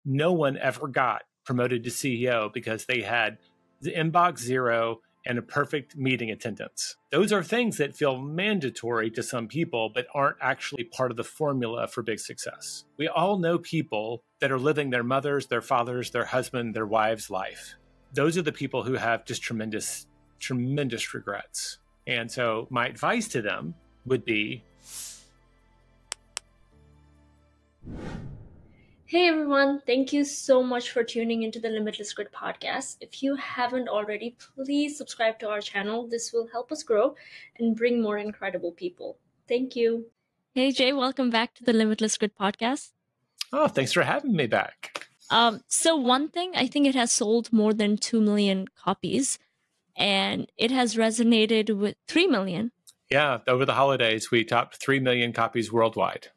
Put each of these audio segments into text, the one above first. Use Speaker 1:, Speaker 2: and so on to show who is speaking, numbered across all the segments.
Speaker 1: no one ever got promoted to CEO because they had the inbox zero and a perfect meeting attendance. Those are things that feel mandatory to some people, but aren't actually part of the formula for big success. We all know people that are living their mother's, their father's, their husband, their wife's life. Those are the people who have just tremendous regrets. And so my advice to them would be,
Speaker 2: hey everyone, thank you so much for tuning into the Limitless Grid podcast. If you haven't already, please subscribe to our channel. This will help us grow and bring more incredible people. Thank you. Hey Jay, welcome back to the Limitless Grid podcast.
Speaker 1: Oh, thanks for having me back.
Speaker 2: So one thing, I think it has sold more than 2 million copies and it has resonated with 3 million.
Speaker 1: Yeah, over the holidays, we topped 3 million copies worldwide.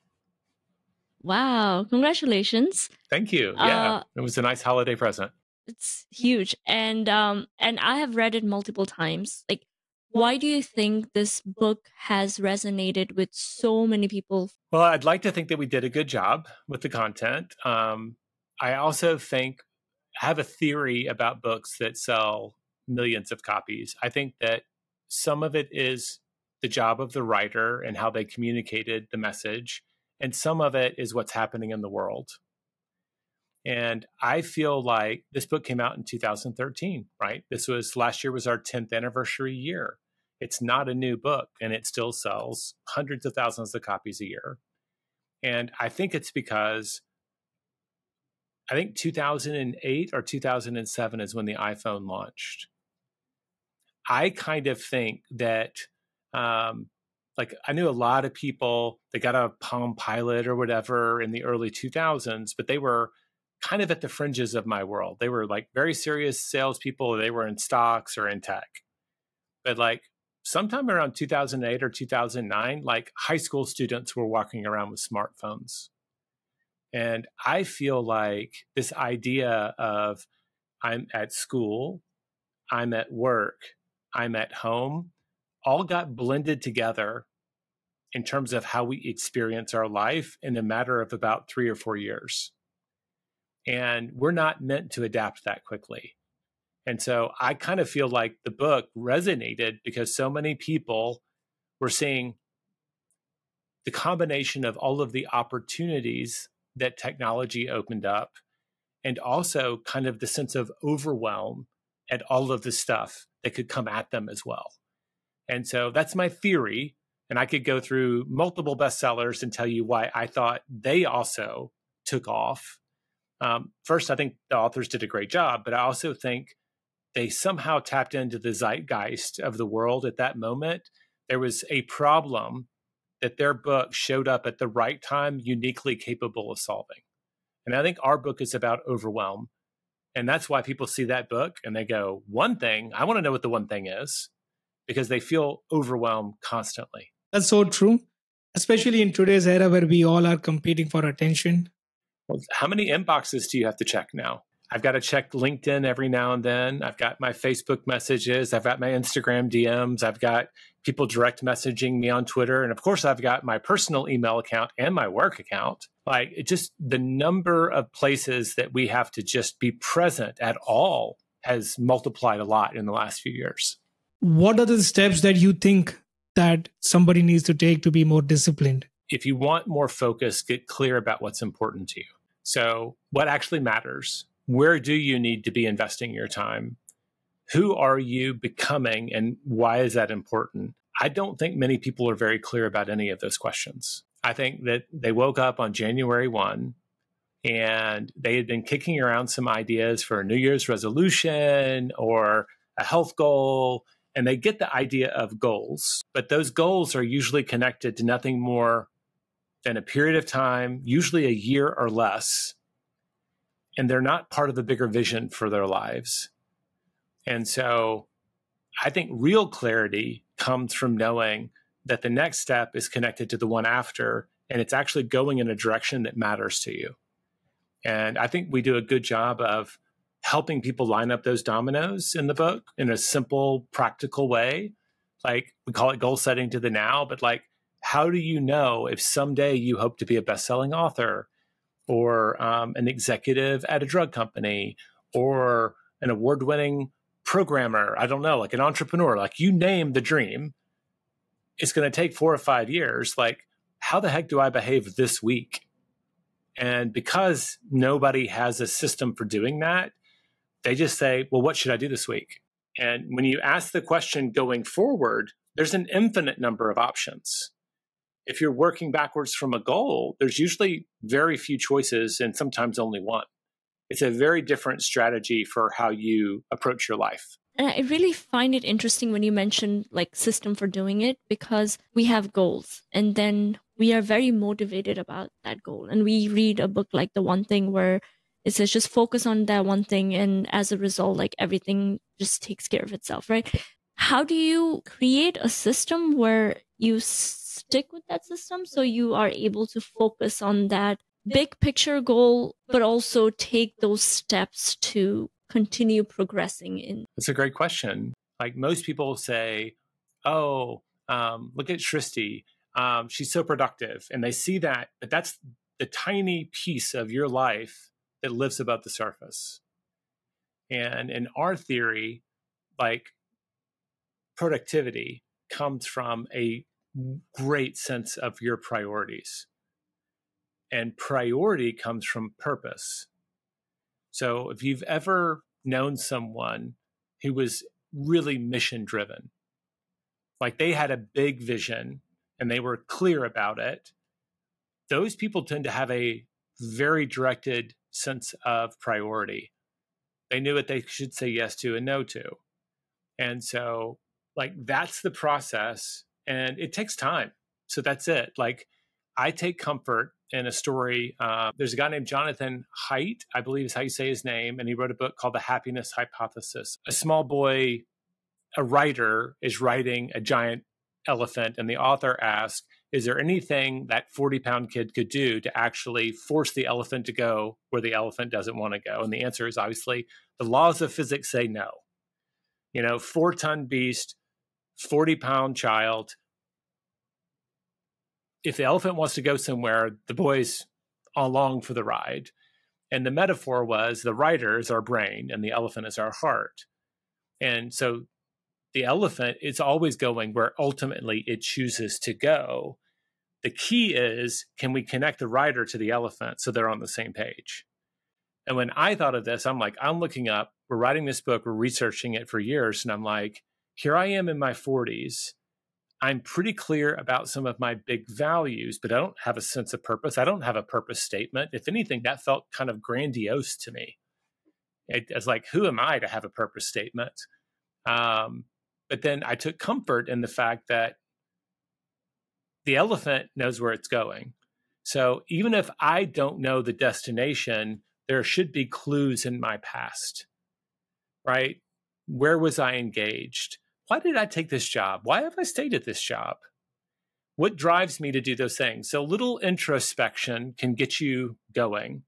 Speaker 2: Wow, congratulations.
Speaker 1: Thank you. Yeah, it was a nice holiday present.
Speaker 2: It's huge. And I have read it multiple times. Like, why do you think this book has resonated with so many people?
Speaker 1: Well, I'd like to think that we did a good job with the content. I also have a theory about books that sell millions of copies. I think that some of it is the job of the writer and how they communicated the message. And some of it is what's happening in the world. And I feel like this book came out in 2013, right? Last year was our 10th anniversary year. It's not a new book and it still sells hundreds of thousands of copies a year. And I think it's because 2008 or 2007 is when the iPhone launched. I kind of think that, I knew a lot of people that got a Palm Pilot or whatever in the early 2000s, but they were kind of at the fringes of my world. They were like very serious salespeople. They were in stocks or in tech. But like sometime around 2008 or 2009, like high school students were walking around with smartphones. And I feel like this idea of I'm at school, I'm at work, I'm at home, all got blended together in terms of how we experience our life in a matter of about 3 or 4 years. And we're not meant to adapt that quickly. And so I kind of feel like the book resonated because so many people were seeing the combination of all of the opportunities that technology opened up, and also kind of the sense of overwhelm at all of the stuff that could come at them as well. And so that's my theory. And I could go through multiple bestsellers and tell you why I thought they also took off. First, I think the authors did a great job, but I also think they somehow tapped into the zeitgeist of the world at that moment. There was a problem that their book showed up at the right time, uniquely capable of solving. And I think our book is about overwhelm. And that's why people see that book and they go, one thing, I want to know what the one thing is, because they feel overwhelmed constantly.
Speaker 3: That's so true, especially in today's era where we all are competing for attention.
Speaker 1: Well, how many inboxes do you have to check now? I've got to check LinkedIn every now and then. I've got my Facebook messages. I've got my Instagram DMs. I've got people direct messaging me on Twitter. And of course, I've got my personal email account and my work account. Like, it just, the number of places that we have to just be present at all has multiplied a lot in the last few years.
Speaker 3: What are the steps that you think that somebody needs to take to be more disciplined?
Speaker 1: If you want more focus, get clear about what's important to you. So what actually matters? Where do you need to be investing your time? Who are you becoming and why is that important? I don't think many people are very clear about any of those questions. I think that they woke up on January 1 and they had been kicking around some ideas for a New Year's resolution or a health goal, and they get the idea of goals. But those goals are usually connected to nothing more than a period of time, usually a year or less, and they're not part of the bigger vision for their lives. And so I think real clarity comes from knowing that the next step is connected to the one after, and it's actually going in a direction that matters to you. And I think we do a good job of helping people line up those dominoes in the book in a simple, practical way. Like, we call it goal setting to the now, but like, how do you know if someday you hope to be a best-selling author, or an executive at a drug company, or an award-winning programmer, I don't know, like an entrepreneur, like you name the dream, it's going to take 4 or 5 years. Like, how the heck do I behave this week? And because nobody has a system for doing that, they just say, well, what should I do this week? And when you ask the question going forward, there's an infinite number of options. If you're working backwards from a goal, there's usually very few choices and sometimes only one. It's a very different strategy for how you approach your life.
Speaker 2: And I really find it interesting when you mentioned like system for doing it, because we have goals and then we are very motivated about that goal. And we read a book like The One Thing where it says just focus on that one thing. And as a result, like everything just takes care of itself, right? How do you create a system where you stick with that system so you are able to focus on that big picture goal, but also take those steps to continue progressing in?
Speaker 1: That's a great question. Like most people say, oh, look at Shristi. She's so productive. And they see that, but that's the tiny piece of your life that lives above the surface. And in our theory, like productivity comes from a great sense of your priorities. And priority comes from purpose. So if you've ever known someone who was really mission driven, like they had a big vision and they were clear about it, those people tend to have a very directed sense of priority. They knew what they should say yes to and no to. And so like that's the process, and it takes time. So that's it. Like I take comfort in a story. There's a guy named Jonathan Haidt, I believe is how you say his name, and he wrote a book called The Happiness Hypothesis. A small boy, a writer, is writing a giant elephant, and the author asks, is there anything that 40-pound kid could do to actually force the elephant to go where the elephant doesn't want to go? And the answer is obviously the laws of physics say no. 4-ton beast, 40-pound child. If the elephant wants to go somewhere, the boy's along for the ride. And the metaphor was the rider is our brain and the elephant is our heart. And so the elephant is always going where ultimately it chooses to go. The key is, can we connect the rider to the elephant so they're on the same page? And when I thought of this, I'm like, I'm looking up, we're writing this book, we're researching it for years. And I'm like, here I am in my 40s. I'm pretty clear about some of my big values, but I don't have a sense of purpose. I don't have a purpose statement. If anything, that felt kind of grandiose to me. It's like, who am I to have a purpose statement? But then I took comfort in the fact that the elephant knows where it's going. So even if I don't know the destination, there should be clues in my past, right? Where was I engaged? Why did I take this job? Why have I stayed at this job? What drives me to do those things? So little introspection can get you going.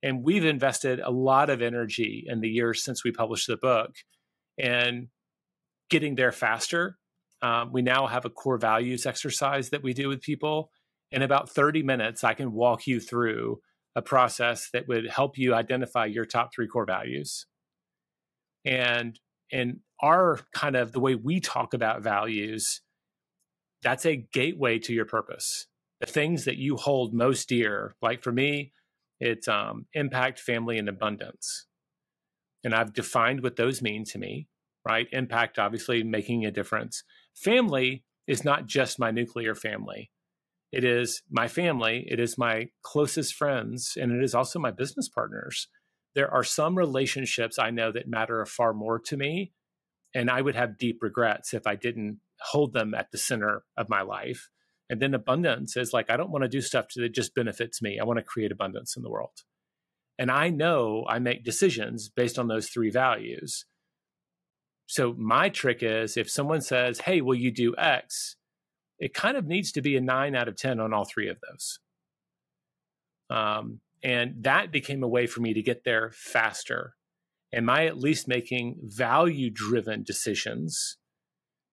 Speaker 1: And we've invested a lot of energy in the years since we published the book and getting there faster. We now have a core values exercise that we do with people. In about 30 minutes, I can walk you through a process that would help you identify your top 3 core values. And in our kind of the way we talk about values, that's a gateway to your purpose. The things that you hold most dear, like for me, it's impact, family, and abundance. And I've defined what those mean to me, right? Impact, obviously, making a difference. Family is not just my nuclear family. It is my family, it is my closest friends, and it is also my business partners. There are some relationships I know that matter far more to me, and I would have deep regrets if I didn't hold them at the center of my life. And then abundance is like, I don't want to do stuff that just benefits me. I want to create abundance in the world. And I know I make decisions based on those 3 values. So my trick is if someone says, hey, will you do X? It kind of needs to be a 9 out of 10 on all 3 of those. And that became a way for me to get there faster. Am I at least making value-driven decisions?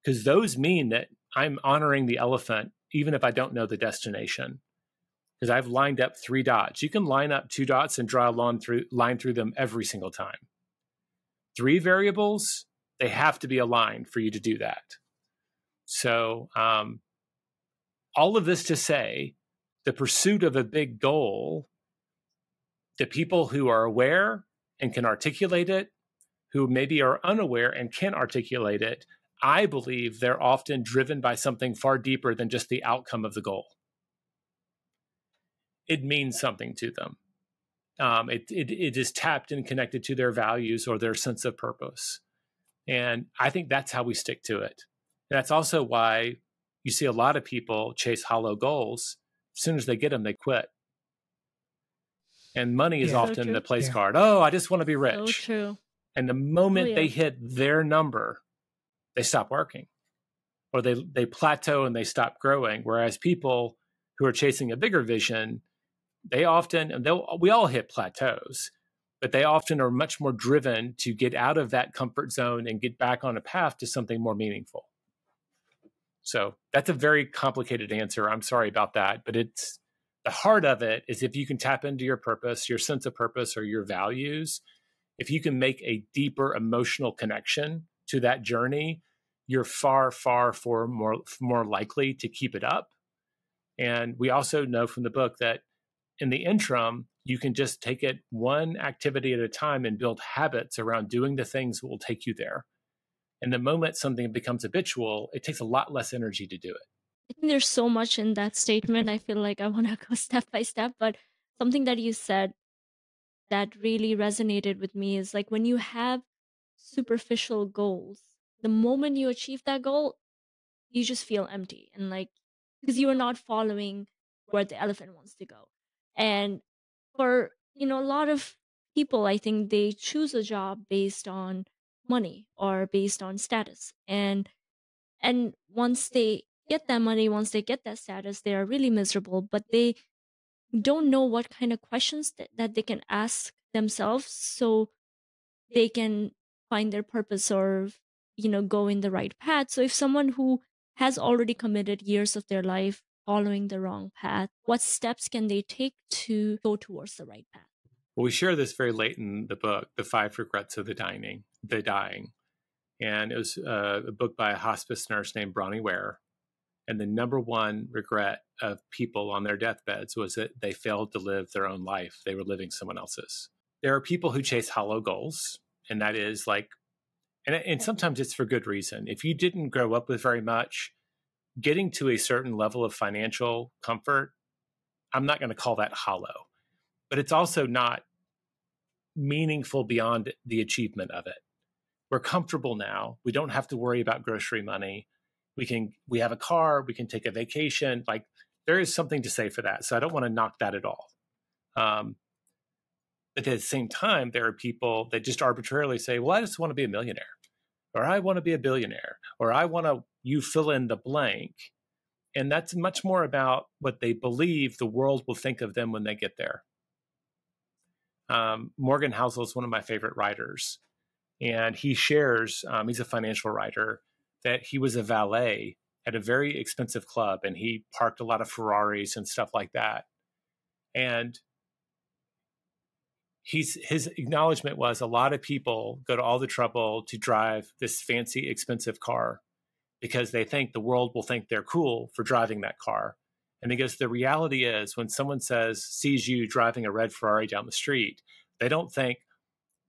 Speaker 1: Because those mean that I'm honoring the elephant, even if I don't know the destination. because I've lined up 3 dots. You can line up 2 dots and draw a line through them every single time. 3 variables, they have to be aligned for you to do that. So all of this to say, the pursuit of a big goal, the people who are aware and can articulate it, who maybe are unaware and can't articulate it, I believe they're often driven by something far deeper than just the outcome of the goal. It means something to them. It is tapped and connected to their values or their sense of purpose. And I think that's how we stick to it. And that's also why you see a lot of people chase hollow goals. As soon as they get them, they quit. And money is often the place card. Oh, I just want to be rich.
Speaker 2: So true.
Speaker 1: And the moment they hit their number, they stop working, or they plateau and they stop growing. Whereas people who are chasing a bigger vision, they often, and we all hit plateaus, but they often are much more driven to get out of that comfort zone and get back on a path to something more meaningful. So that's a very complicated answer. I'm sorry about that, but it's the heart of it is if you can tap into your purpose, your sense of purpose, or your values, if you can make a deeper emotional connection to that journey, you're far more likely to keep it up. And we also know from the book that in the interim, you can just take it one activity at a time and build habits around doing the things that will take you there. And the moment something becomes habitual, it takes a lot less energy to do it.
Speaker 2: I think there's so much in that statement. I feel like I want to go step by step, but something that you said that really resonated with me is like when you have superficial goals, the moment you achieve that goal, you just feel empty and like because you are not following where the elephant wants to go. And for a lot of people, I think they choose a job based on money or based on status. And once they get that money, once they get that status, they are really miserable, but they don't know what kind of questions that they can ask themselves so they can find their purpose or go in the right path. So if someone who has already committed years of their life following the wrong path, what steps can they take to go towards the right path?
Speaker 1: Well, we share this very late in the book, The 5 Regrets of the Dying. And it was a book by a hospice nurse named Bronnie Ware. And the number one regret of people on their deathbeds was that they failed to live their own life. They were living someone else's. There are people who chase hollow goals. And that is like, and sometimes it's for good reason. If you didn't grow up with very much, getting to a certain level of financial comfort, I'm not going to call that hollow, but it's also not meaningful beyond the achievement of it. We're comfortable now. We don't have to worry about grocery money. We have a car, we can take a vacation. Like there is something to say for that. So I don't want to knock that at all. But at the same time, there are people that just arbitrarily say, well, I just want to be a millionaire, or I want to be a billionaire, or you fill in the blank. And that's much more about what they believe the world will think of them when they get there. Morgan Housel is one of my favorite writers. And he shares, he's a financial writer, that he was a valet at a very expensive club and he parked a lot of Ferraris and stuff like that. And his acknowledgement was a lot of people go to all the trouble to drive this fancy, expensive car because they think the world will think they're cool for driving that car. And he goes, the reality is when someone sees you driving a red Ferrari down the street, they don't think,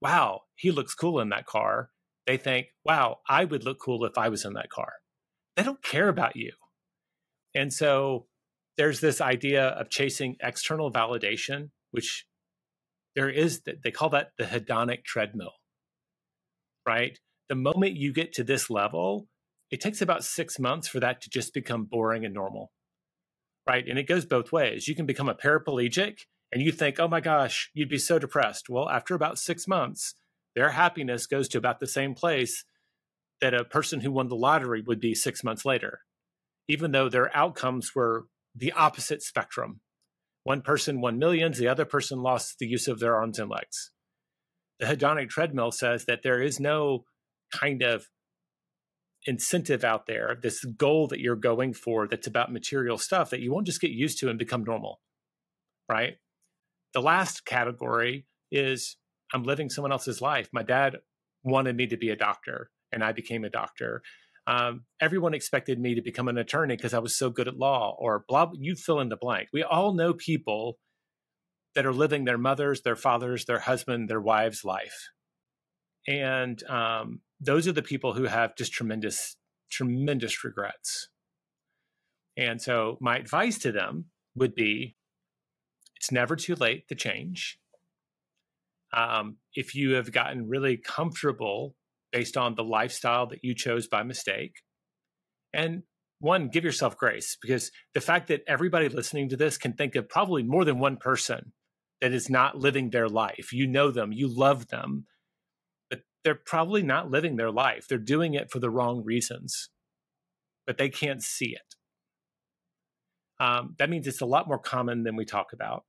Speaker 1: wow, he looks cool in that car. They think, wow, I would look cool if I was in that car. They don't care about you. And so there's this idea of chasing external validation, which they call that the hedonic treadmill, right? The moment you get to this level, it takes about 6 months for that to just become boring and normal, right? And it goes both ways. You can become a paraplegic and you think, oh my gosh, you'd be so depressed. Well, after about 6 months, their happiness goes to about the same place that a person who won the lottery would be 6 months later, even though their outcomes were the opposite spectrum. One person won millions, the other person lost the use of their arms and legs. The hedonic treadmill says that there is no kind of incentive out there, this goal that you're going for that's about material stuff that you won't just get used to and become normal. right? The last category is I'm living someone else's life. My dad wanted me to be a doctor, and I became a doctor. Everyone expected me to become an attorney because I was so good at law, or blah, you fill in the blank. We all know people that are living their mother's, their father's, their husband, their wife's life. And those are the people who have just tremendous, tremendous regrets. And so my advice to them would be, it's never too late to change. If you have gotten really comfortable based on the lifestyle that you chose by mistake, and one, give yourself grace, because the fact that everybody listening to this can think of probably more than one person that is not living their life. You know them, you love them, but they're probably not living their life. They're doing it for the wrong reasons, but they can't see it. That means it's a lot more common than we talk about.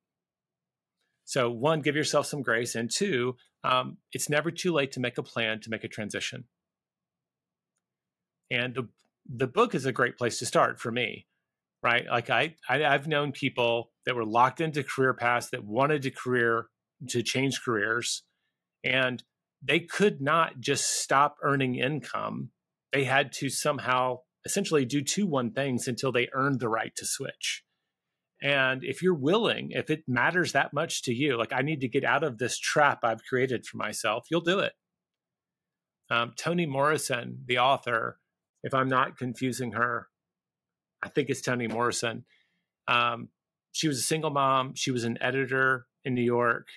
Speaker 1: So one, give yourself some grace. And two, it's never too late to make a plan to make a transition. And the book is a great place to start for me, right? Like I've known people that were locked into career paths that wanted to change careers, and they could not just stop earning income. They had to somehow essentially do 2 things until they earned the right to switch. And if you're willing, if it matters that much to you, like I need to get out of this trap I've created for myself, you'll do it. Toni Morrison, the author, if I'm not confusing her, I think it's Toni Morrison. She was a single mom. She was an editor in New York.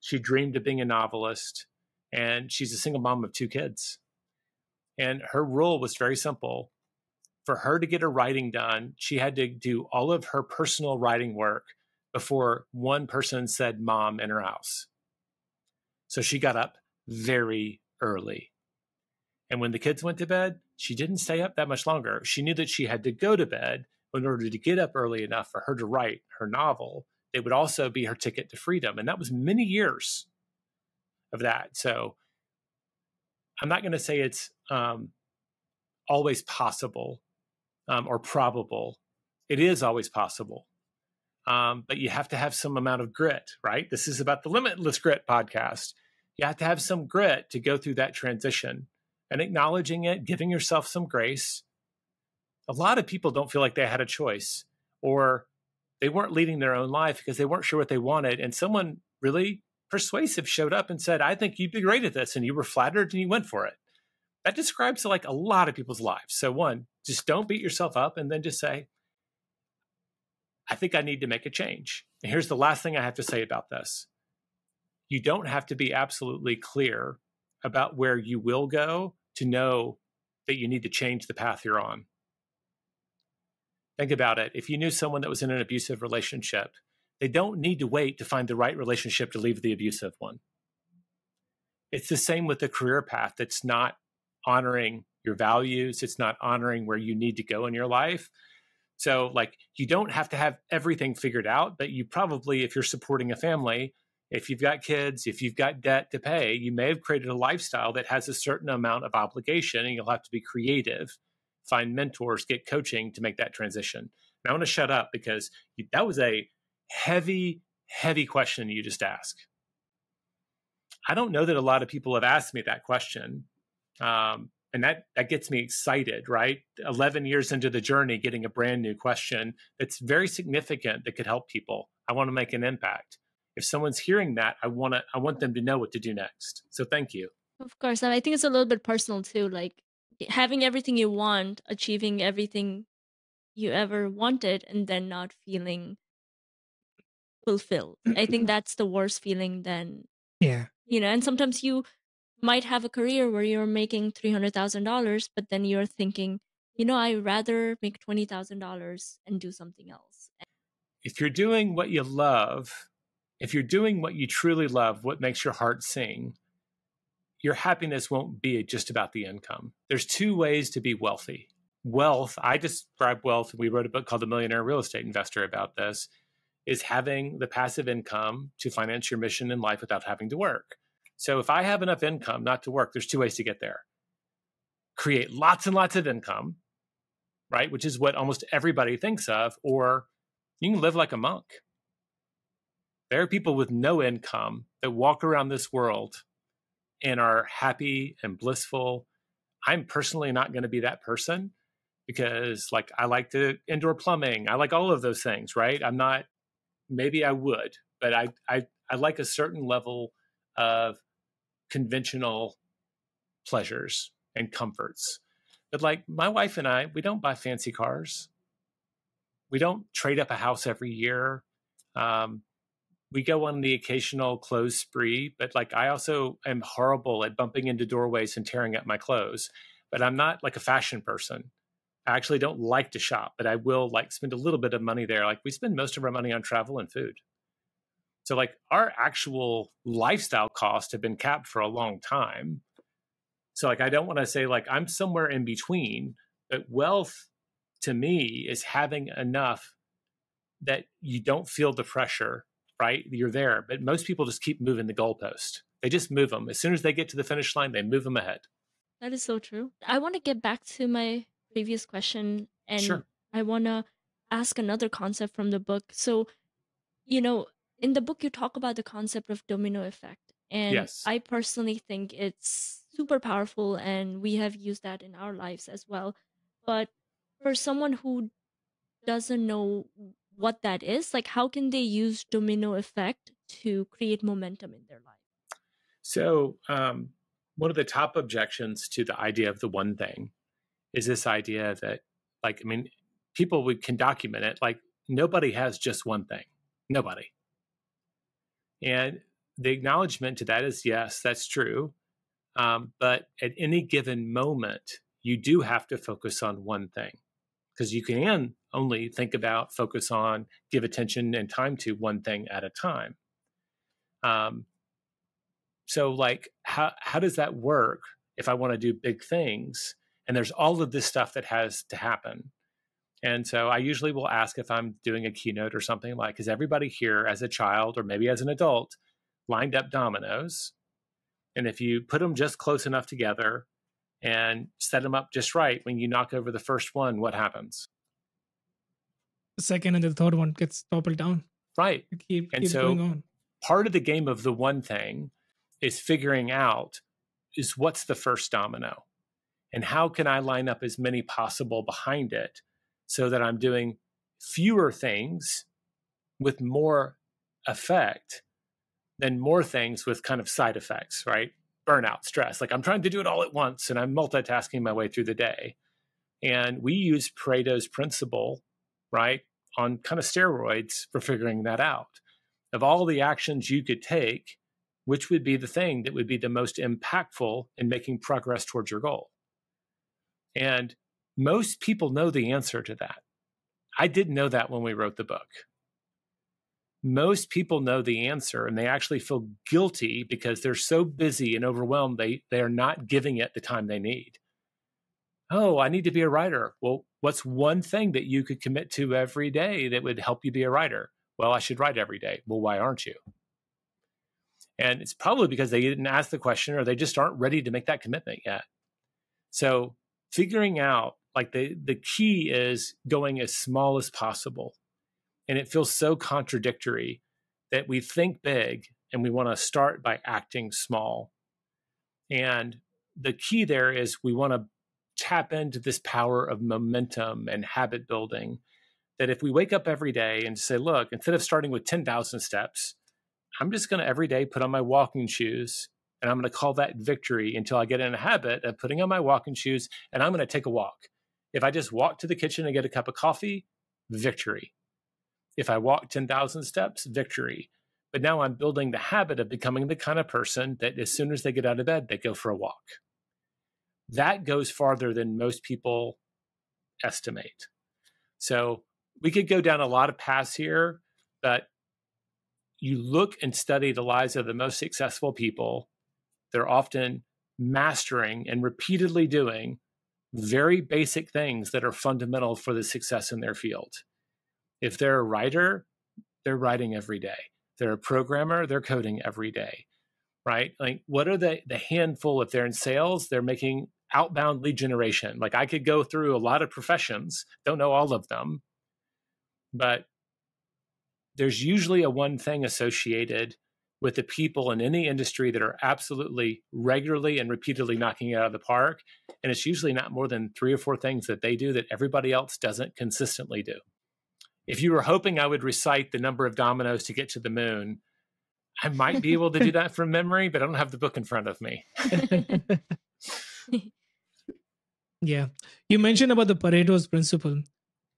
Speaker 1: She dreamed of being a novelist, and she's a single mom of 2 kids. And her rule was very simple. For her to get her writing done, she had to do all of her personal writing work before one person said mom in her house. So she got up very early. And when the kids went to bed, she didn't stay up that much longer. She knew that she had to go to bed in order to get up early enough for her to write her novel. It would also be her ticket to freedom. And that was many years of that. So I'm not going to say it's always possible. Or probable. It is always possible. But you have to have some amount of grit, right? This is about the Limitless Grit podcast. You have to have some grit to go through that transition and acknowledging it, giving yourself some grace. A lot of people don't feel like they had a choice, or they weren't leading their own life because they weren't sure what they wanted. And someone really persuasive showed up and said, I think you'd be great at this. And you were flattered and you went for it. That describes like a lot of people's lives. So one, just don't beat yourself up, and then just say, I think I need to make a change. And here's the last thing I have to say about this. You don't have to be absolutely clear about where you will go to know that you need to change the path you're on. Think about it. If you knew someone that was in an abusive relationship, they don't need to wait to find the right relationship to leave the abusive one. It's the same with the career path that's not honoring your values. It's not honoring where you need to go in your life. So like, you don't have to have everything figured out, but you probably, if you're supporting a family, if you've got kids, if you've got debt to pay, you may have created a lifestyle that has a certain amount of obligation, and you'll have to be creative, find mentors, get coaching to make that transition. Now I want to shut up because that was a heavy, heavy question you just asked. I don't know that a lot of people have asked me that question. And that gets me excited, right? 11 years into the journey, getting a brand new question that's very significant that could help people. I want to make an impact. If someone's hearing that, I want them to know what to do next. So thank you.
Speaker 2: Of course. And I think it's a little bit personal too, like having everything you want, achieving everything you ever wanted, and then not feeling fulfilled. I think that's the worst feeling than,
Speaker 3: Yeah.
Speaker 2: and sometimes you might have a career where you're making $300,000, but then you're thinking, I'd rather make $20,000 and do something else.
Speaker 1: If you're doing what you love, if you're doing what you truly love, what makes your heart sing, your happiness won't be just about the income. There's 2 ways to be wealthy. Wealth, I describe wealth, we wrote a book called The Millionaire Real Estate Investor about this, is having the passive income to finance your mission in life without having to work. So if I have enough income not to work, there's 2 ways to get there. Create lots and lots of income, right? Which is what almost everybody thinks of, or you can live like a monk. There are people with no income that walk around this world and are happy and blissful. I'm personally not going to be that person because like I like to indoor plumbing. I like all of those things, right? I'm not, maybe I would, but I like a certain level of conventional pleasures and comforts. But like my wife and I, we don't buy fancy cars. We don't trade up a house every year. We go on the occasional clothes spree, but like I also am horrible at bumping into doorways and tearing up my clothes. But I'm not like a fashion person. I actually don't like to shop, but I will like spend a little bit of money there. Like we spend most of our money on travel and food. So like our actual lifestyle costs have been capped for a long time. So like I don't want to say like I'm somewhere in between, but wealth to me is having enough that you don't feel the pressure, right? You're there, but most people just keep moving the goalpost. They just move them. As soon as they get to the finish line, they move them ahead.
Speaker 2: That is so true. I want to get back to my previous question, and
Speaker 1: Sure.
Speaker 2: I want to ask another concept from the book. So, in the book, you talk about the concept of domino effect. And
Speaker 1: Yes.
Speaker 2: I personally think it's super powerful, and we have used that in our lives as well. But for someone who doesn't know what that is, like how can they use domino effect to create momentum in their life?
Speaker 1: So one of the top objections to the idea of the one thing is this idea that, like, I mean, people can document it. Like nobody has just one thing. Nobody. And the acknowledgement to that is, yes, that's true. But at any given moment, you do have to focus on one thing because you can only focus on, give attention and time to one thing at a time. So like, how does that work if I want to do big things? And there's all of this stuff that has to happen. And so I usually will ask if I'm doing a keynote or something like, is everybody here as a child or maybe as an adult lined up dominoes? And if you put them just close enough together and set them up just right, when you knock over the first one, what happens?
Speaker 3: The second and the third one gets toppled down.
Speaker 1: Right.
Speaker 3: Keep
Speaker 1: so
Speaker 3: going on.
Speaker 1: Part of the game of the one thing is figuring out is what's the first domino and how can I line up as many possible behind it so that I'm doing fewer things with more effect than more things with kind of side effects, right? Burnout, stress. Like I'm trying to do it all at once and I'm multitasking my way through the day. And we use Pareto's principle, right, on kind of steroids for figuring that out. Of all the actions you could take, which would be the thing that would be the most impactful in making progress towards your goal? And most people know the answer to that. I didn't know that when we wrote the book. Most people know the answer and they actually feel guilty because they're so busy and overwhelmed, they are not giving it the time they need. Oh, I need to be a writer. Well, what's one thing that you could commit to every day that would help you be a writer? Well, I should write every day. Well, why aren't you? And it's probably because they didn't ask the question or they just aren't ready to make that commitment yet. So figuring out, like the key is going as small as possible. And it feels so contradictory that we think big and we want to start by acting small. And the key there is we want to tap into this power of momentum and habit building, that if we wake up every day and say, look, instead of starting with 10,000 steps, I'm just going to every day put on my walking shoes and I'm going to call that victory until I get in a habit of putting on my walking shoes and I'm going to take a walk. If I just walk to the kitchen and get a cup of coffee, victory. If I walk 10,000 steps, victory. But now I'm building the habit of becoming the kind of person that as soon as they get out of bed, they go for a walk. That goes farther than most people estimate. So we could go down a lot of paths here, but you look and study the lives of the most successful people. They're often mastering and repeatedly doing very basic things that are fundamental for the success in their field. If they're a writer, they're writing every day. They're a programmer, they're coding every day, right? Like what are the handful, if they're in sales, they're making outbound lead generation. Like I could go through a lot of professions, don't know all of them, but there's usually a one thing associated with the people in any industry that are absolutely regularly and repeatedly knocking it out of the park. And it's usually not more than 3 or 4 things that they do that everybody else doesn't consistently do. If you were hoping I would recite the number of dominoes to get to the moon, I might be able to do that from memory, but I don't have the book in front of me.
Speaker 3: Yeah. You mentioned about the Pareto's principle.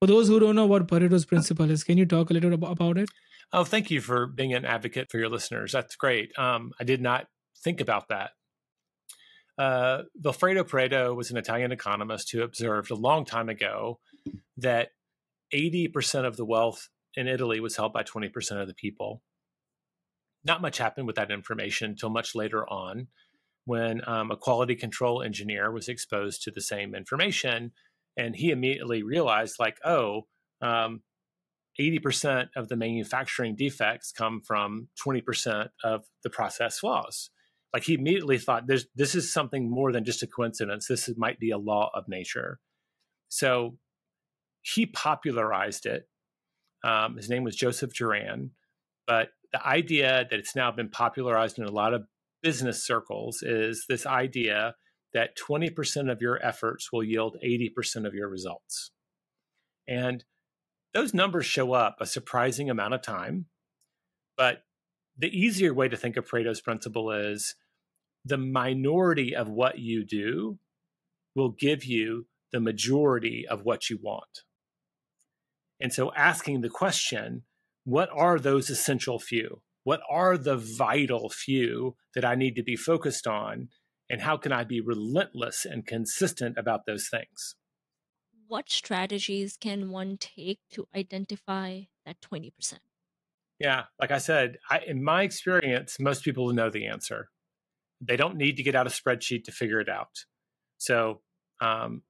Speaker 3: For those who don't know what Pareto's principle is, can you talk a little about it?
Speaker 1: Oh, thank you for being an advocate for your listeners. That's great. I did not think about that. Vilfredo Pareto was an Italian economist who observed a long time ago that 80% of the wealth in Italy was held by 20% of the people. Not much happened with that information until much later on, when a quality control engineer was exposed to the same information. And he immediately realized, like, 80% of the manufacturing defects come from 20% of the process flaws. Like, he immediately thought, this is something more than just a coincidence. This might be a law of nature. So he popularized it. His name was Joseph Duran. But the idea that it's now been popularized in a lot of business circles is this idea that 20% of your efforts will yield 80% of your results. And those numbers show up a surprising amount of time. But the easier way to think of Pareto's principle is the minority of what you do will give you the majority of what you want. And so asking the question, what are those essential few? What are the vital few that I need to be focused on? And how can I be relentless and consistent about those things?
Speaker 2: What strategies can one take to identify that 20%?
Speaker 1: Yeah, like I said, in my experience, most people know the answer. They don't need to get out a spreadsheet to figure it out. So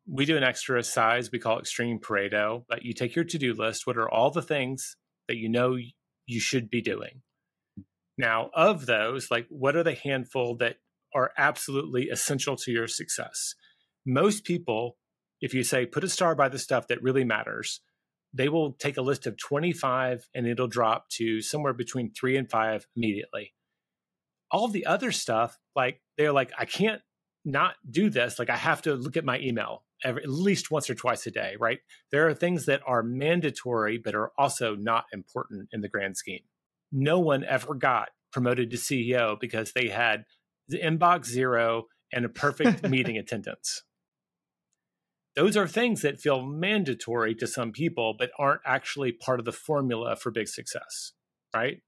Speaker 1: we do an exercise we call Extreme Pareto, but you take your to-do list. What are all the things that you know you should be doing? Now, of those, like, what are the handful that are absolutely essential to your success? Most people, if you say, put a star by the stuff that really matters, they will take a list of 25 and it'll drop to somewhere between 3 and 5 immediately. All the other stuff, like, they're like, I can't not do this. Like, I have to look at my email at least once or twice a day, right? There are things that are mandatory, but are also not important in the grand scheme. No one ever got promoted to CEO because they had the inbox 0 and a perfect meeting attendance. Those are things that feel mandatory to some people, but aren't actually part of the formula for big success, right?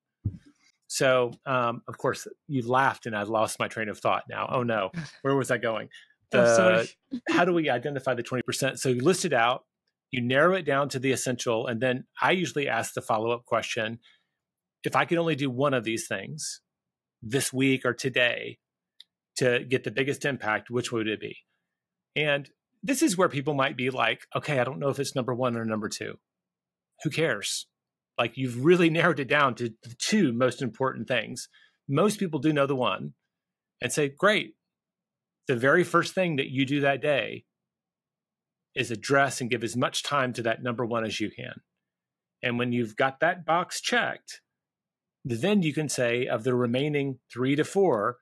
Speaker 1: So, of course, you laughed and I lost my train of thought now. Oh, no. Where was I going?
Speaker 3: Sorry.
Speaker 1: How do we identify the 20%? So you list it out, you narrow it down to the essential, and then I usually ask the follow-up question, if I could only do one of these things this week or today to get the biggest impact, which would it be? And this is where people might be like, okay, I don't know if it's number 1 or number 2. Who cares? Like, you've really narrowed it down to the 2 most important things. Most people do know the one and say, great. The very first thing that you do that day is address and give as much time to that number 1 as you can. And when you've got that box checked, then you can say, of the remaining 3 to 4,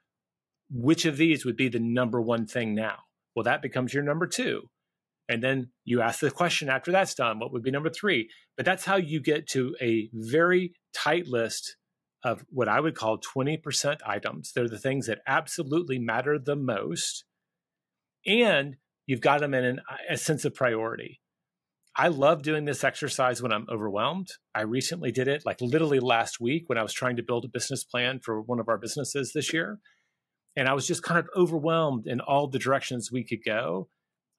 Speaker 1: which of these would be the number 1 thing now? Well, that becomes your number 2. And then you ask the question after that's done, what would be number 3? But that's how you get to a very tight list of what I would call 20% items. They're the things that absolutely matter the most. And you've got them in a sense of priority. I love doing this exercise when I'm overwhelmed. I recently did it like literally last week when I was trying to build a business plan for one of our businesses this year. And I was just kind of overwhelmed in all the directions we could go.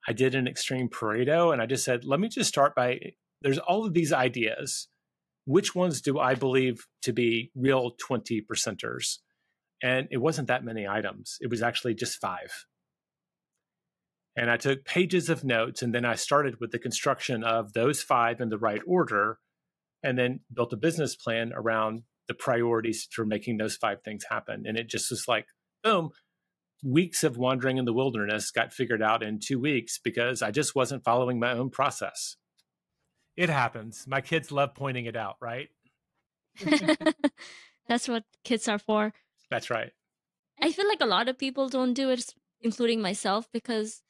Speaker 1: I did an extreme Pareto and I just said, let me just start by, there's all of these ideas. Which ones do I believe to be real 20%ers? And it wasn't that many items. It was actually just 5. And I took pages of notes, and then I started with the construction of those 5 in the right order, and then built a business plan around the priorities for making those 5 things happen. And it just was like, boom, weeks of wandering in the wilderness got figured out in 2 weeks because I just wasn't following my own process. It happens. My kids love pointing it out, right?
Speaker 2: That's what kids are for.
Speaker 1: That's right.
Speaker 2: I feel like a lot of people don't do it, including myself, because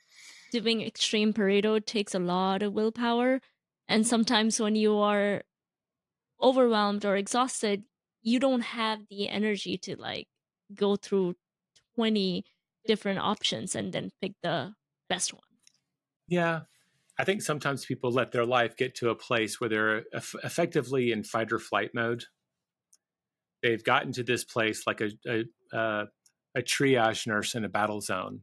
Speaker 2: doing extreme Pareto takes a lot of willpower. And sometimes when you are overwhelmed or exhausted, you don't have the energy to like go through 20 different options and then pick the best one.
Speaker 1: Yeah. I think sometimes people let their life get to a place where they're effectively in fight or flight mode. They've gotten to this place like a triage nurse in a battle zone,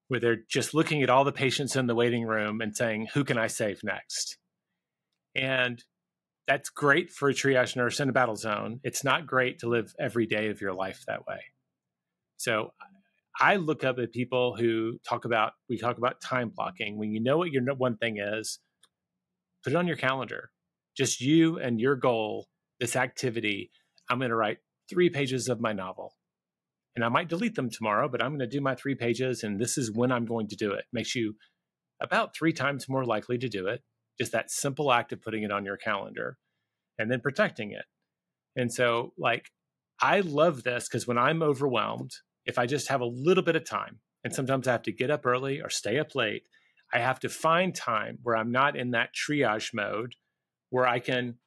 Speaker 1: where they're just looking at all the patients in the waiting room and saying, who can I save next? And that's great for a triage nurse in a battle zone. It's not great to live every day of your life that way. So I look up at people who talk about time blocking. When you know what your one thing is, put it on your calendar. Just you and your goal, this activity. I'm going to write 3 pages of my novel. And I might delete them tomorrow, but I'm going to do my 3 pages, and this is when I'm going to do it. Makes you about 3 times more likely to do it. Just that simple act of putting it on your calendar and then protecting it. And so, like, I love this because when I'm overwhelmed, if I just have a little bit of time, and sometimes I have to get up early or stay up late, I have to find time where I'm not in that triage mode, where I can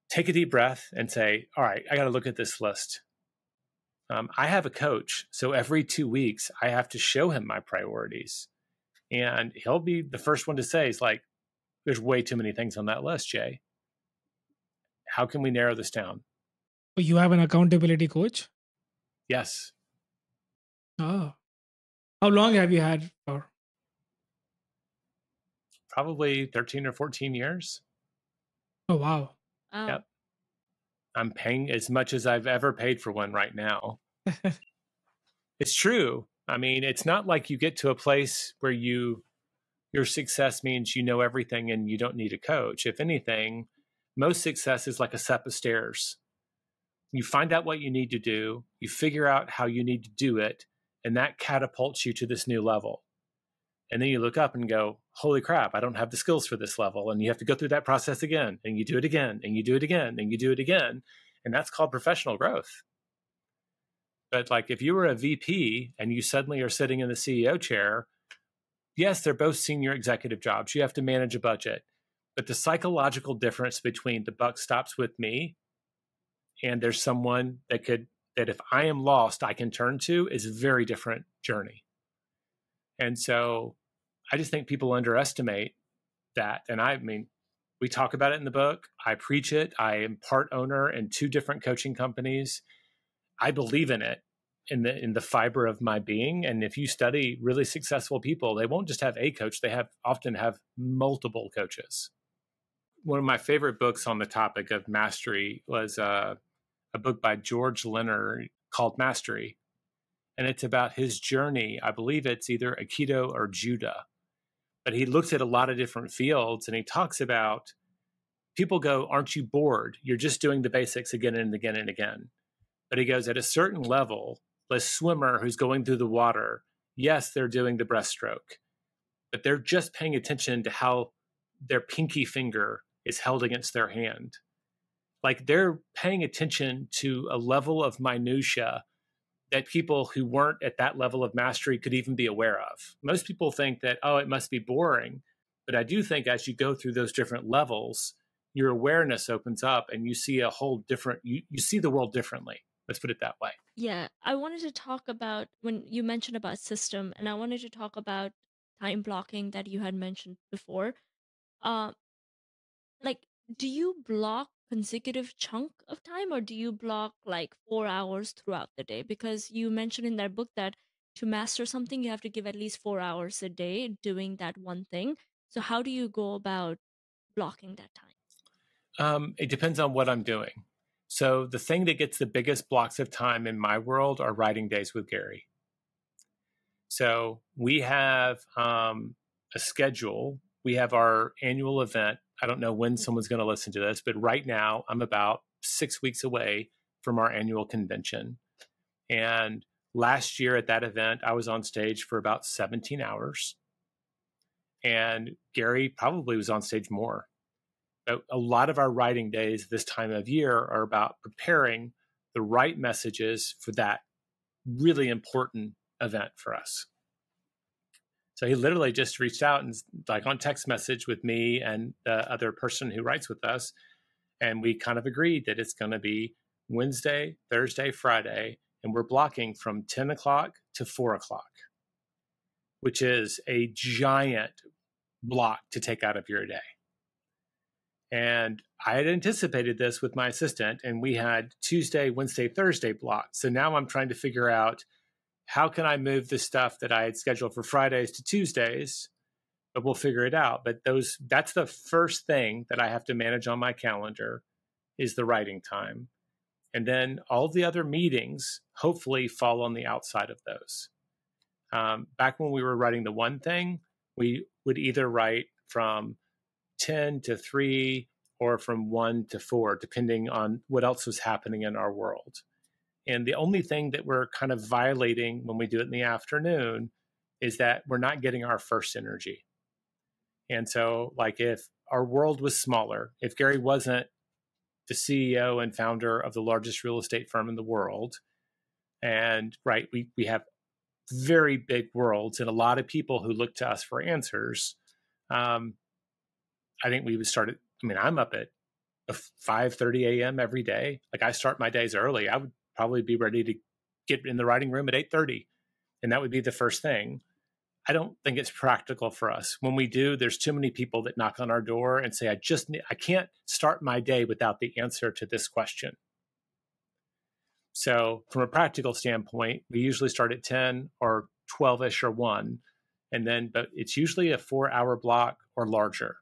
Speaker 1: take a deep breath and say, all right, I got to look at this list. I have a coach, so every 2 weeks, I have to show him my priorities. And he'll be the first one to say, it's like, there's way too many things on that list, Jay. How can we narrow this down?
Speaker 3: You have an accountability coach?
Speaker 1: Yes.
Speaker 3: Oh. How long have you had for?
Speaker 1: Probably 13 or 14 years.
Speaker 3: Oh, wow.
Speaker 1: Yep. I'm paying as much as I've ever paid for one right now. It's true. I mean, it's not like you get to a place where your success means you know everything and you don't need a coach. If anything, most success is like a step of stairs. You find out what you need to do, you figure out how you need to do it, and that catapults you to this new level. And then you look up and go, holy crap, I don't have the skills for this level. And you have to go through that process again, and you do it again, and you do it again, and you do it again. And that's called professional growth. But like if you were a VP and you suddenly are sitting in the CEO chair, yes, they're both senior executive jobs. You have to manage a budget. But the psychological difference between the buck stops with me and there's someone that if I am lost, I can turn to is a very different journey. And so I just think people underestimate that. And I mean, we talk about it in the book. I preach it. I am part owner in 2 different coaching companies. I believe in it in the fiber of my being. And if you study really successful people, they won't just have a coach. They often have multiple coaches. One of my favorite books on the topic of mastery was a book by George Leonard called Mastery. And it's about his journey. I believe it's either Aikido or Judo. But he looks at a lot of different fields and he talks about people go, aren't you bored? You're just doing the basics again and again and again. But he goes, at a certain level, the swimmer who's going through the water, yes, they're doing the breaststroke, but they're just paying attention to how their pinky finger is held against their hand. Like they're paying attention to a level of minutia that people who weren't at that level of mastery could even be aware of. Most people think that, oh, it must be boring. But I do think as you go through those different levels, your awareness opens up and you see a whole different, you see the world differently. Let's put it that way.
Speaker 2: Yeah, I wanted to talk about when you mentioned about system, and I wanted to talk about time blocking that you had mentioned before. Uh, like, do you block consecutive chunk of time, or do you block like 4 hours throughout the day? Because you mentioned in that book that to master something, you have to give at least 4 hours a day doing that one thing. So how do you go about blocking that time?
Speaker 1: It depends on what I'm doing. So the thing that gets the biggest blocks of time in my world are writing days with Gary. So we have a schedule. We have our annual event. I don't know when someone's going to listen to this, but right now I'm about 6 weeks away from our annual convention. And last year at that event, I was on stage for about 17 hours. And Gary probably was on stage more. But a lot of our writing days this time of year are about preparing the right messages for that really important event for us. So he literally just reached out and like on text message with me and the other person who writes with us. And we kind of agreed that it's going to be Wednesday, Thursday, Friday, and we're blocking from 10 o'clock to 4 o'clock, which is a giant block to take out of your day. And I had anticipated this with my assistant, and we had Tuesday, Wednesday, Thursday blocked. So now I'm trying to figure out how can I move the stuff that I had scheduled for Fridays to Tuesdays, but we'll figure it out. But that's the first thing that I have to manage on my calendar is the writing time. And then all the other meetings hopefully fall on the outside of those. Back when we were writing the one thing, we would either write from 10 to 3 or from 1 to 4, depending on what else was happening in our world. And the only thing that we're kind of violating when we do it in the afternoon is that we're not getting our first energy. And so like if our world was smaller, if Gary wasn't the CEO and founder of the largest real estate firm in the world, and right, we have very big worlds and a lot of people who look to us for answers, I think we would start at, I'm up at 5:30 a.m. every day. Like I start my days early. I would probably be ready to get in the writing room at 8:30. And that would be the first thing. I don't think it's practical for us. When we do, there's too many people that knock on our door and say, I can't start my day without the answer to this question. So from a practical standpoint, we usually start at 10 or 12-ish or 1. But it's usually a 4-hour block or larger.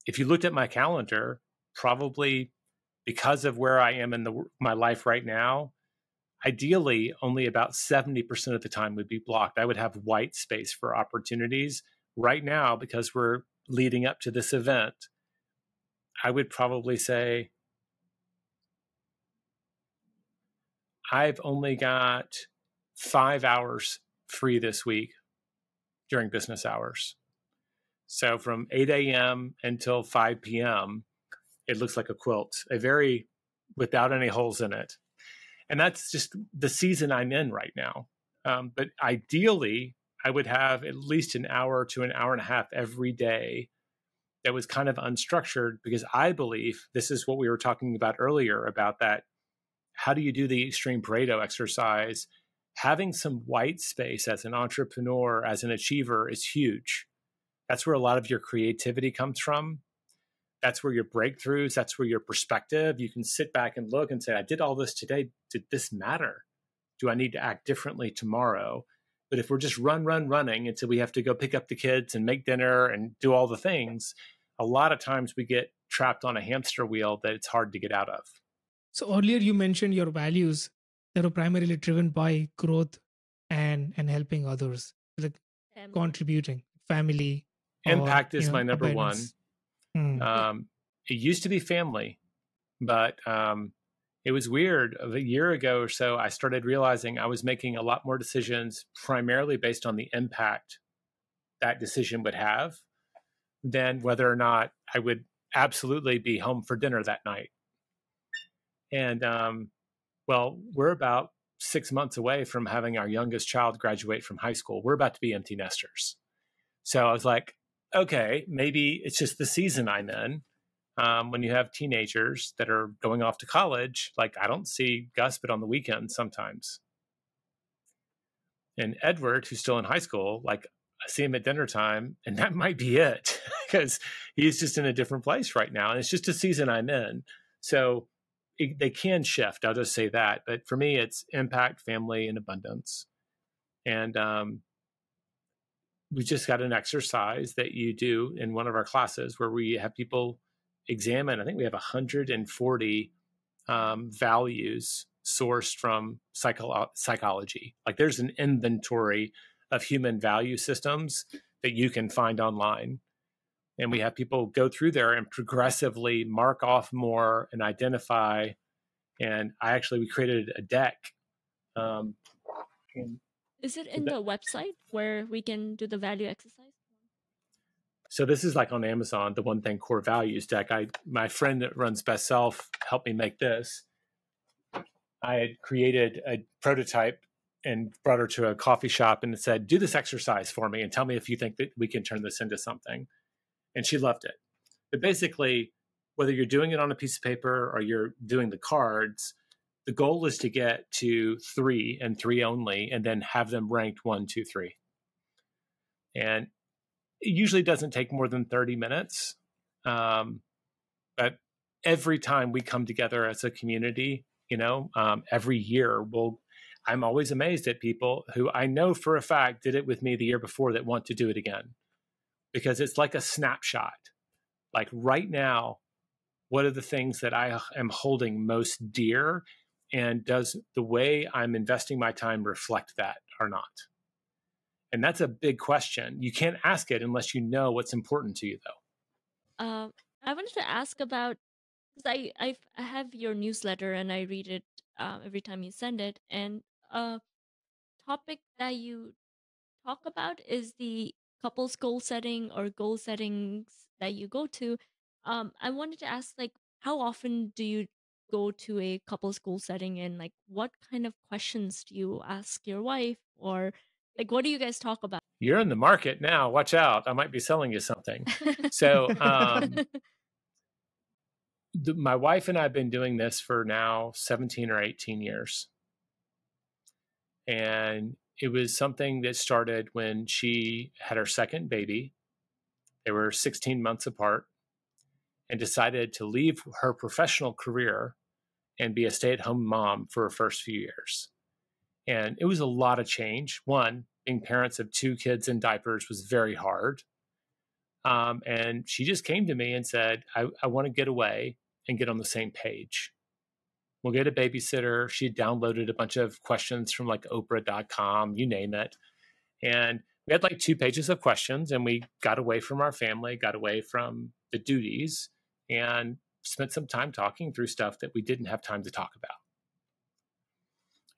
Speaker 1: If you looked at my calendar, probably because of where I am in my life right now, ideally only about 70% of the time would be blocked. I would have white space for opportunities. Right now, because we're leading up to this event, I would probably say I've only got 5 hours free this week during business hours. So from 8 a.m. until 5 p.m., it looks like a quilt, without any holes in it. And that's just the season I'm in right now. But ideally, I would have at least an hour to an hour and a half every day that was kind of unstructured, because I believe this is what we were talking about earlier about that. How do you do the extreme Pareto exercise? Having some white space as an entrepreneur, as an achiever is huge. That's where a lot of your creativity comes from. That's where your breakthroughs, that's where your perspective, you can sit back and look and say, I did all this today. Did this matter? Do I need to act differently tomorrow? But if we're just running until we have to go pick up the kids and make dinner and do all the things, a lot of times we get trapped on a hamster wheel that it's hard to get out of.
Speaker 3: So earlier you mentioned your values that are primarily driven by growth and helping others, like contributing, family.
Speaker 1: Impact is my number
Speaker 3: abundance.
Speaker 1: one. It used to be family, but it was weird. A year ago or so, I started realizing I was making a lot more decisions primarily based on the impact that decision would have than whether or not I would absolutely be home for dinner that night. And we're about 6 months away from having our youngest child graduate from high school. We're about to be empty nesters. So I was like, okay, maybe it's just the season I'm in. When you have teenagers that are going off to college, like I don't see Gus but on the weekends sometimes. And Edward, who's still in high school, like I see him at dinner time, and that might be it because he's just in a different place right now. And it's just a season I'm in. So they can shift. I'll just say that. But for me, it's impact, family, and abundance. And we just got an exercise that you do in one of our classes where we have people examine, I think we have 140 values sourced from psychology. Like there's an inventory of human value systems that you can find online. And we have people go through there and progressively mark off more and identify. And we created a deck.
Speaker 2: Is it in the website where we can do the value exercise?
Speaker 1: So this is like on Amazon, the One Thing Core Values deck. My friend that runs Bestselling helped me make this. I had created a prototype and brought her to a coffee shop and said, do this exercise for me and tell me if you think that we can turn this into something. And she loved it. But basically, whether you're doing it on a piece of paper or you're doing the cards, the goal is to get to 3 and 3 only, and then have them ranked 1, 2, 3. And it usually doesn't take more than 30 minutes. But every time we come together as a community, every year, I'm always amazed at people who I know for a fact did it with me the year before that want to do it again, because it's like a snapshot. Like right now, what are the things that I am holding most dear? And does the way I'm investing my time reflect that or not? And that's a big question. You can't ask it unless you know what's important to you, though.
Speaker 2: I wanted to ask about, because I have your newsletter and I read it every time you send it. And a topic that you talk about is the couples goal setting or goal settings that you go to. I wanted to ask, like, how often do you go to a couples goal setting, and like what kind of questions do you ask your wife, or like what do you guys talk about?
Speaker 1: You're in the market now. Watch out. I might be selling you something. So my wife and I have been doing this for now 17 or 18 years. And it was something that started when she had her second baby. They were 16 months apart, and decided to leave her professional career and be a stay-at-home mom for her first few years. And it was a lot of change. One, being parents of 2 kids in diapers was very hard. And she just came to me and said, I want to get away and get on the same page. We'll get a babysitter. She downloaded a bunch of questions from like Oprah.com, you name it. And we had like 2 pages of questions, and we got away from our family, got away from the duties, and spent some time talking through stuff that we didn't have time to talk about.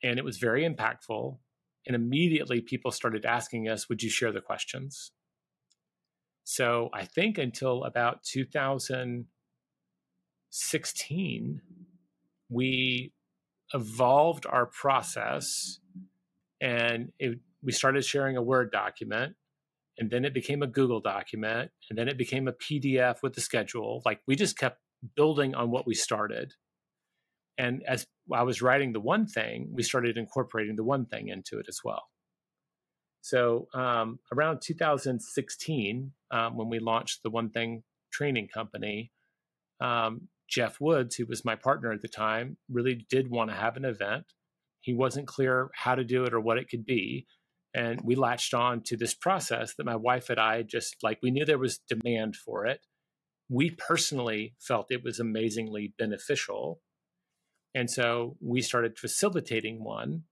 Speaker 1: And it was very impactful. And immediately people started asking us, would you share the questions? So I think until about 2016, we evolved our process, and we started sharing a Word document, and then it became a Google document, and then it became a PDF with the schedule. Like we just kept building on what we started. And as I was writing the One Thing, we started incorporating the One Thing into it as well. So around 2016, when we launched the One Thing training company, Jeff Woods, who was my partner at the time, really did want to have an event. He wasn't clear how to do it or what it could be. And we latched on to this process that my wife and I we knew there was demand for it. We personally felt it was amazingly beneficial. And so we started facilitating one,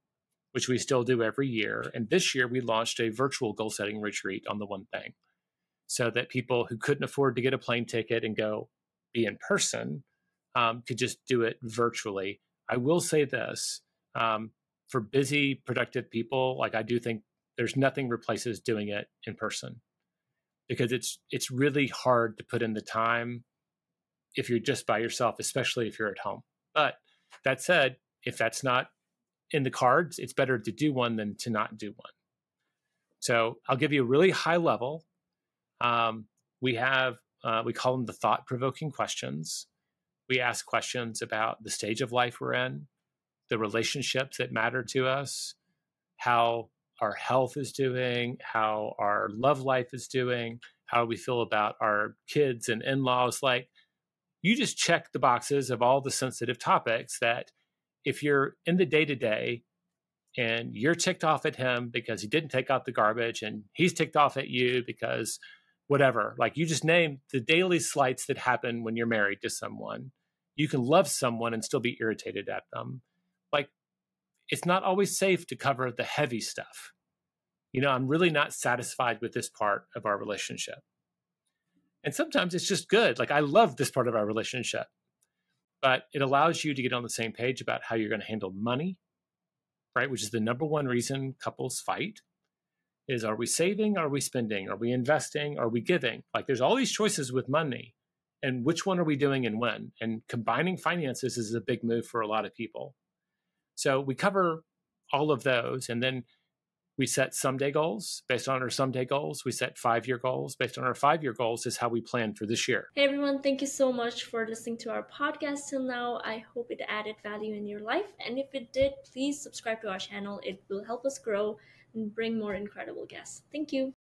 Speaker 1: which we still do every year. And this year we launched a virtual goal setting retreat on the One Thing, so that people who couldn't afford to get a plane ticket and go be in person could just do it virtually. I will say this, for busy, productive people, like I do think there's nothing replaces doing it in person, because it's really hard to put in the time if you're just by yourself, especially if you're at home. But that said, if that's not in the cards, it's better to do one than to not do one. So I'll give you a really high level. We call them the thought-provoking questions. We ask questions about the stage of life we're in, the relationships that matter to us, how our health is doing, how our love life is doing, how we feel about our kids and in-laws. Like, you just check the boxes of all the sensitive topics that if you're in the day-to-day and you're ticked off at him because he didn't take out the garbage, and he's ticked off at you because whatever, like you just name the daily slights that happen when you're married to someone. You can love someone and still be irritated at them. Like, it's not always safe to cover the heavy stuff. I'm really not satisfied with this part of our relationship. And sometimes it's just good. Like, I love this part of our relationship, but it allows you to get on the same page about how you're going to handle money, right? Which is the number one reason couples fight. is, are we saving? Are we spending? Are we investing? Are we giving? Like there's all these choices with money, and which one are we doing and when? And combining finances is a big move for a lot of people. So we cover all of those, and then we set someday goals. Based on our someday goals, we set 5-year goals. Based on our 5-year goals is how we plan for this year.
Speaker 2: Hey everyone, thank you so much for listening to our podcast till now. I hope it added value in your life. And if it did, please subscribe to our channel. It will help us grow and bring more incredible guests. Thank you.